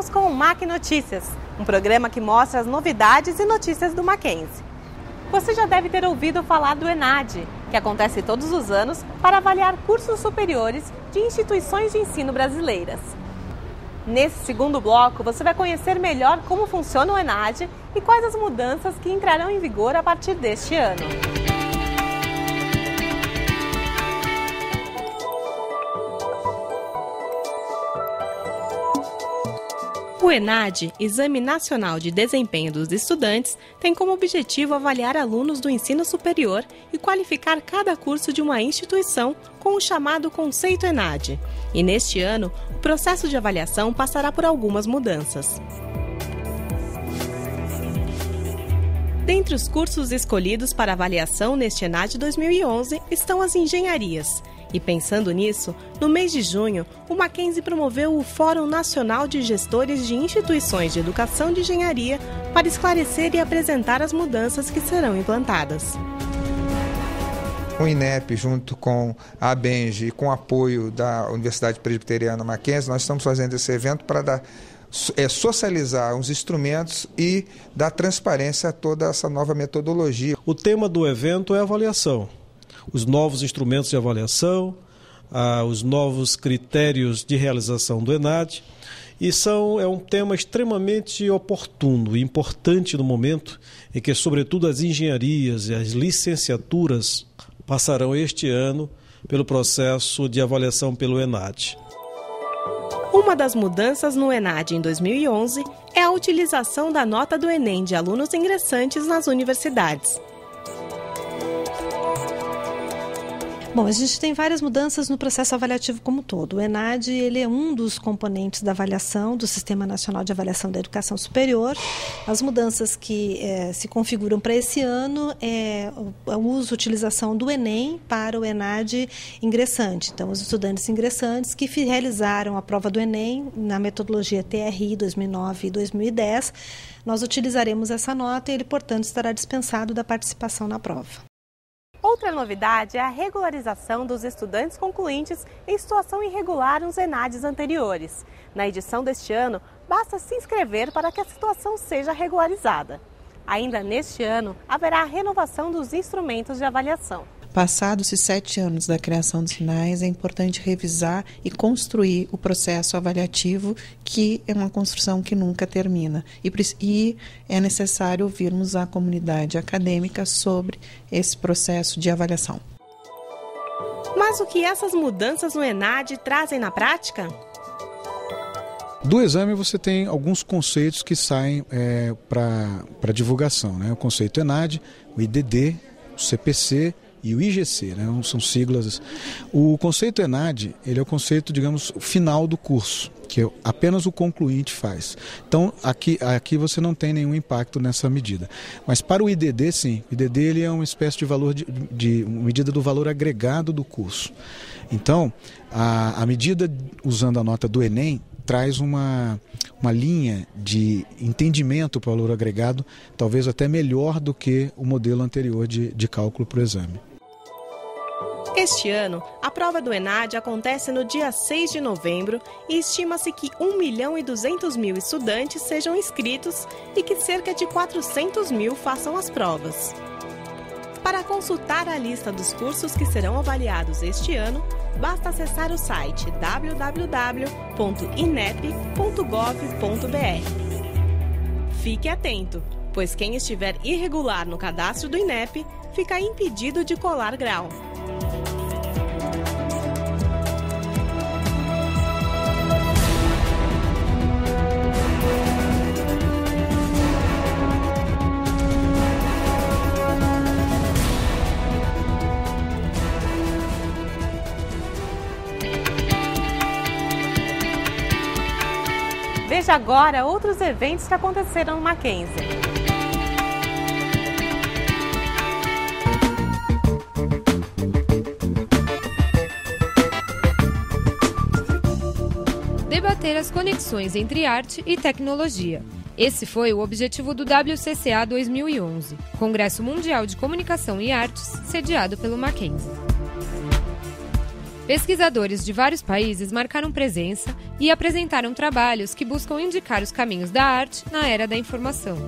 Voltamos com o MAC Notícias, um programa que mostra as novidades e notícias do Mackenzie. Você já deve ter ouvido falar do ENAD, que acontece todos os anos para avaliar cursos superiores de instituições de ensino brasileiras. Nesse segundo bloco, você vai conhecer melhor como funciona o ENAD e quais as mudanças que entrarão em vigor a partir deste ano. O ENAD, Exame Nacional de Desempenho dos Estudantes, tem como objetivo avaliar alunos do ensino superior e qualificar cada curso de uma instituição com o chamado Conceito ENAD. E neste ano, o processo de avaliação passará por algumas mudanças. Dentre os cursos escolhidos para avaliação neste ENAD 2011 estão as engenharias. E pensando nisso, no mês de junho, o Mackenzie promoveu o Fórum Nacional de Gestores de Instituições de Educação de Engenharia para esclarecer e apresentar as mudanças que serão implantadas. O INEP, junto com a ABENGE e com o apoio da Universidade Presbiteriana Mackenzie, nós estamos fazendo esse evento para socializar os instrumentos e dar transparência a toda essa nova metodologia. O tema do evento é avaliação. Os novos instrumentos de avaliação, os novos critérios de realização do ENAD, e é um tema extremamente oportuno e importante no momento em que, sobretudo, as engenharias e as licenciaturas passarão este ano pelo processo de avaliação pelo ENAD. Uma das mudanças no ENAD em 2011 é a utilização da nota do Enem de alunos ingressantes nas universidades. Bom, a gente tem várias mudanças no processo avaliativo como um todo. O ENAD ele é um dos componentes da avaliação do Sistema Nacional de Avaliação da Educação Superior. As mudanças que se configuram para esse ano é o uso e utilização do Enem para o ENAD ingressante. Então, os estudantes ingressantes que realizaram a prova do Enem na metodologia TRI 2009 e 2010, nós utilizaremos essa nota e ele, portanto, estará dispensado da participação na prova. Outra novidade é a regularização dos estudantes concluintes em situação irregular nos ENADs anteriores. Na edição deste ano, basta se inscrever para que a situação seja regularizada. Ainda neste ano, haverá a renovação dos instrumentos de avaliação. Passados-se 7 anos da criação dos sinais, é importante revisar e construir o processo avaliativo, que é uma construção que nunca termina. E é necessário ouvirmos a comunidade acadêmica sobre esse processo de avaliação. Mas o que essas mudanças no ENAD trazem na prática? Do exame você tem alguns conceitos que saem para divulgação, né? O conceito ENAD, o IDD, o CPC e o IGC, né? São siglas. O conceito ENAD, ele é o conceito, digamos, final do curso, que apenas o concluinte faz. Então, aqui você não tem nenhum impacto nessa medida. Mas para o IDD, sim. O IDD ele é uma espécie de valor de medida do valor agregado do curso. Então, a medida usando a nota do Enem traz uma linha de entendimento para o valor agregado, talvez até melhor do que o modelo anterior de cálculo para o exame. Este ano, a prova do ENAD acontece no dia 6 de novembro e estima-se que 1.200.000 estudantes sejam inscritos e que cerca de 400.000 façam as provas. Para consultar a lista dos cursos que serão avaliados este ano, basta acessar o site www.inep.gov.br. Fique atento, pois quem estiver irregular no cadastro do INEP fica impedido de colar grau. Veja agora outros eventos que aconteceram no Mackenzie. Debater as conexões entre arte e tecnologia. Esse foi o objetivo do WCCA 2011, Congresso Mundial de Comunicação e Artes, sediado pelo Mackenzie. Pesquisadores de vários países marcaram presença e apresentaram trabalhos que buscam indicar os caminhos da arte na era da informação.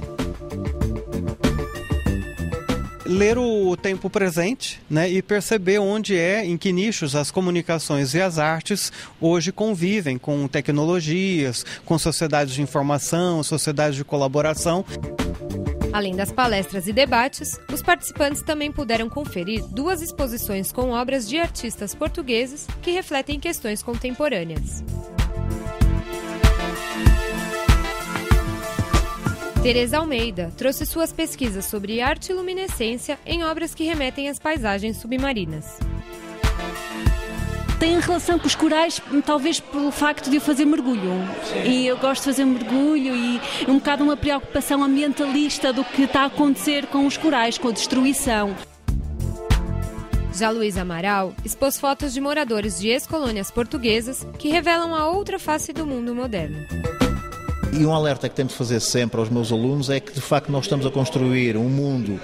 Ler o tempo presente, né, e perceber onde em que nichos as comunicações e as artes hoje convivem com tecnologias, com sociedades de informação, sociedades de colaboração. Além das palestras e debates, os participantes também puderam conferir 2 exposições com obras de artistas portugueses que refletem questões contemporâneas. Teresa Almeida trouxe suas pesquisas sobre arte e luminescência em obras que remetem às paisagens submarinas. Tem relação com os corais, talvez pelo facto de eu fazer mergulho. E eu gosto de fazer mergulho e um bocado uma preocupação ambientalista do que está a acontecer com os corais, com a destruição. Já Luísa Amaral expôs fotos de moradores de ex-colônias portuguesas que revelam a outra face do mundo moderno. E um alerta que tento fazer sempre aos meus alunos é que, de facto, nós estamos a construir um mundo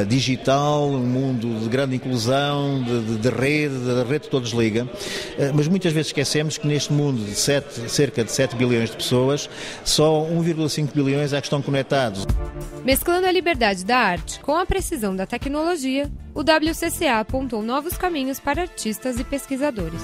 digital, um mundo de grande inclusão, de rede todos liga, mas muitas vezes esquecemos que neste mundo de cerca de 7 bilhões de pessoas, só 1,5 bilhões é que estão conectados. Mesclando a liberdade da arte com a precisão da tecnologia, o WCCA apontou novos caminhos para artistas e pesquisadores.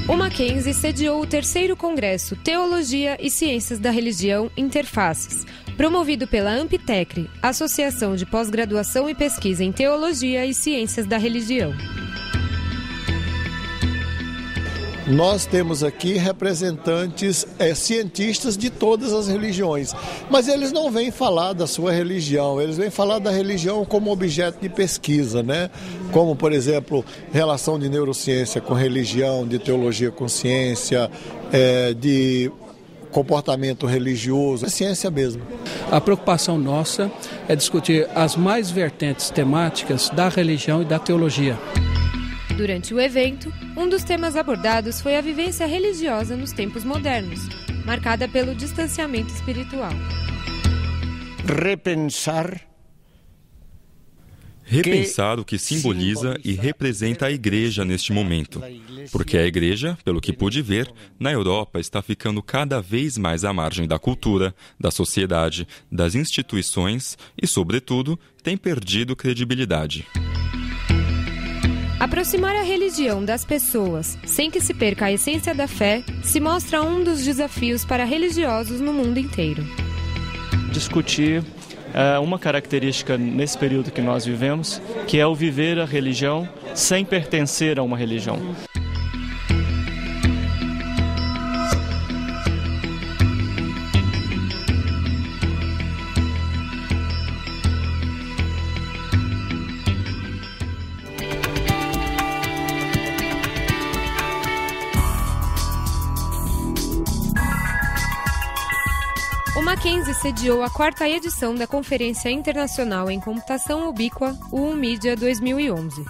O Mackenzie sediou o 3º Congresso Teologia e Ciências da Religião Interfaces, promovido pela Amptecre, Associação de Pós-Graduação e Pesquisa em Teologia e Ciências da Religião. Nós temos aqui representantes cientistas de todas as religiões, mas eles não vêm falar da sua religião, eles vêm falar da religião como objeto de pesquisa, né? Como, por exemplo, relação de neurociência com religião, de teologia com ciência, de comportamento religioso, é ciência mesmo. A preocupação nossa é discutir as mais vertentes temáticas da religião e da teologia. Durante o evento, um dos temas abordados foi a vivência religiosa nos tempos modernos, marcada pelo distanciamento espiritual. Repensar o que simboliza e representa a Igreja neste momento. Porque a Igreja, pelo que pude ver, na Europa está ficando cada vez mais à margem da cultura, da sociedade, das instituições e, sobretudo, tem perdido credibilidade. Aproximar a religião das pessoas, sem que se perca a essência da fé, se mostra um dos desafios para religiosos no mundo inteiro. Discutir uma característica nesse período que nós vivemos, que é o viver a religião sem pertencer a uma religião. O Mackenzie sediou a 4ª edição da Conferência Internacional em Computação Ubíqua, UMídia 2011.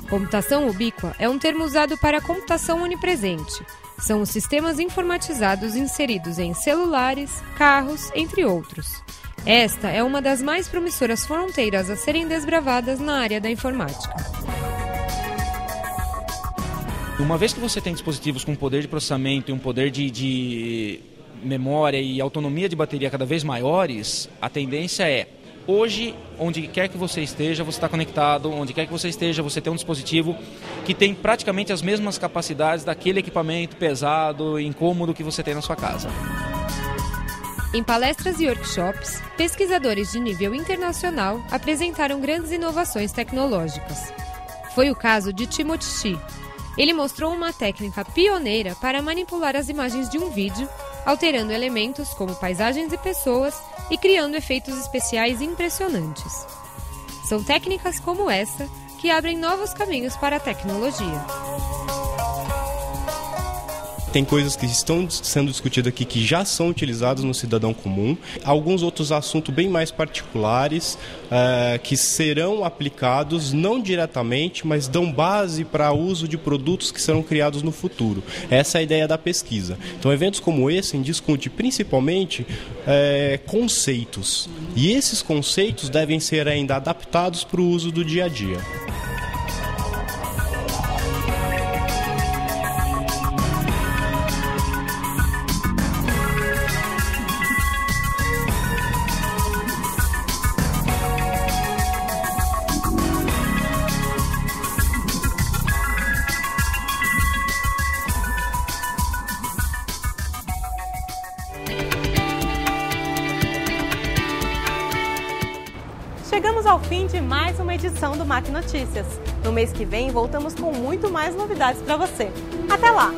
Computação ubíqua é um termo usado para a computação onipresente. São os sistemas informatizados inseridos em celulares, carros, entre outros. Esta é uma das mais promissoras fronteiras a serem desbravadas na área da informática. Uma vez que você tem dispositivos com poder de processamento e um poder de memória e autonomia de bateria cada vez maiores, a tendência é, hoje, onde quer que você esteja, você está conectado, onde quer que você esteja, você tem um dispositivo que tem praticamente as mesmas capacidades daquele equipamento pesado e incômodo que você tem na sua casa. Em palestras e workshops, pesquisadores de nível internacional apresentaram grandes inovações tecnológicas. Foi o caso de Timothy Shi. Ele mostrou uma técnica pioneira para manipular as imagens de um vídeo, alterando elementos como paisagens e pessoas e criando efeitos especiais impressionantes. São técnicas como essa que abrem novos caminhos para a tecnologia. Tem coisas que estão sendo discutidas aqui que já são utilizadas no cidadão comum. Alguns outros assuntos bem mais particulares que serão aplicados não diretamente, mas dão base para uso de produtos que serão criados no futuro. Essa é a ideia da pesquisa. Então, eventos como esse discutem principalmente conceitos. E esses conceitos devem ser ainda adaptados para o uso do dia a dia. Chegamos ao fim de mais uma edição do MAC Notícias. No mês que vem, voltamos com muito mais novidades para você. Até lá!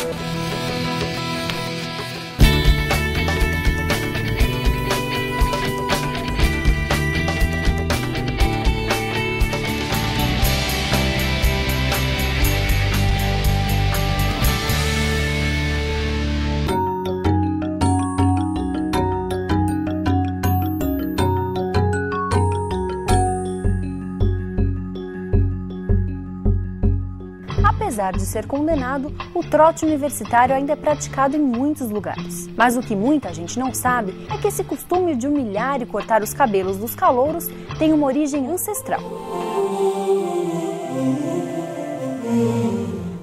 Apesar de ser condenado, o trote universitário ainda é praticado em muitos lugares. Mas o que muita gente não sabe é que esse costume de humilhar e cortar os cabelos dos calouros tem uma origem ancestral.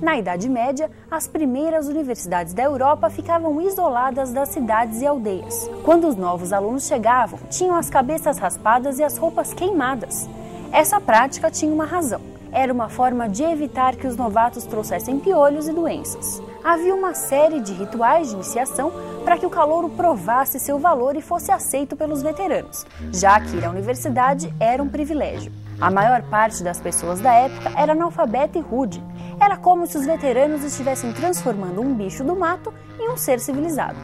Na Idade Média, as primeiras universidades da Europa ficavam isoladas das cidades e aldeias. Quando os novos alunos chegavam, tinham as cabeças raspadas e as roupas queimadas. Essa prática tinha uma razão. Era uma forma de evitar que os novatos trouxessem piolhos e doenças. Havia uma série de rituais de iniciação para que o calouro provasse seu valor e fosse aceito pelos veteranos, já que ir à universidade era um privilégio. A maior parte das pessoas da época era analfabeta e rude. Era como se os veteranos estivessem transformando um bicho do mato em um ser civilizado.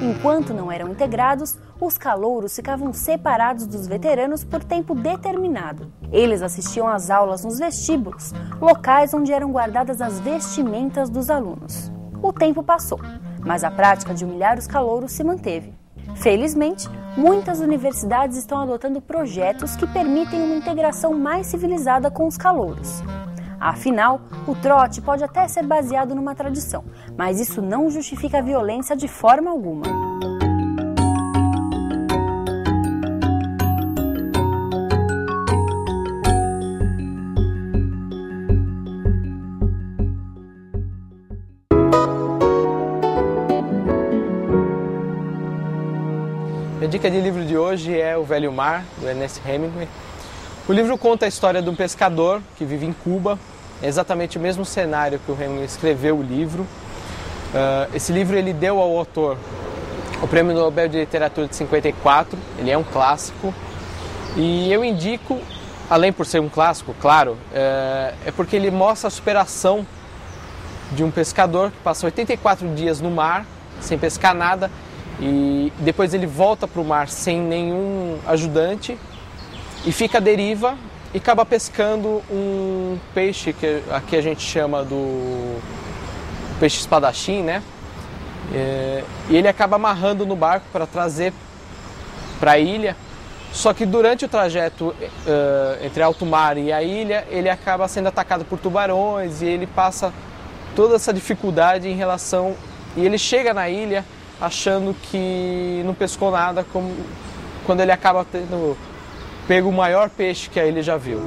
Enquanto não eram integrados, os calouros ficavam separados dos veteranos por tempo determinado. Eles assistiam às aulas nos vestíbulos, locais onde eram guardadas as vestimentas dos alunos. O tempo passou, mas a prática de humilhar os calouros se manteve. Felizmente, muitas universidades estão adotando projetos que permitem uma integração mais civilizada com os calouros. Afinal, o trote pode até ser baseado numa tradição, mas isso não justifica a violência de forma alguma. A dica de livro de hoje é O Velho Mar, do Ernest Hemingway. O livro conta a história de um pescador que vive em Cuba. É exatamente o mesmo cenário que o Hemingway escreveu o livro. Esse livro ele deu ao autor o Prêmio Nobel de Literatura de 54. Ele é um clássico. E eu indico, além por ser um clássico, claro, é porque ele mostra a superação de um pescador que passa 84 dias no mar, sem pescar nada, e depois ele volta para o mar sem nenhum ajudante e fica à deriva e acaba pescando um peixe que aqui a gente chama do peixe espadachim, né? E ele acaba amarrando no barco para trazer para a ilha. Só que durante o trajeto entre alto mar e a ilha, ele acaba sendo atacado por tubarões e ele passa toda essa dificuldade em relação... E ele chega na ilha achando que não pescou nada, quando ele acaba tendo pego o maior peixe que a ilha já viu.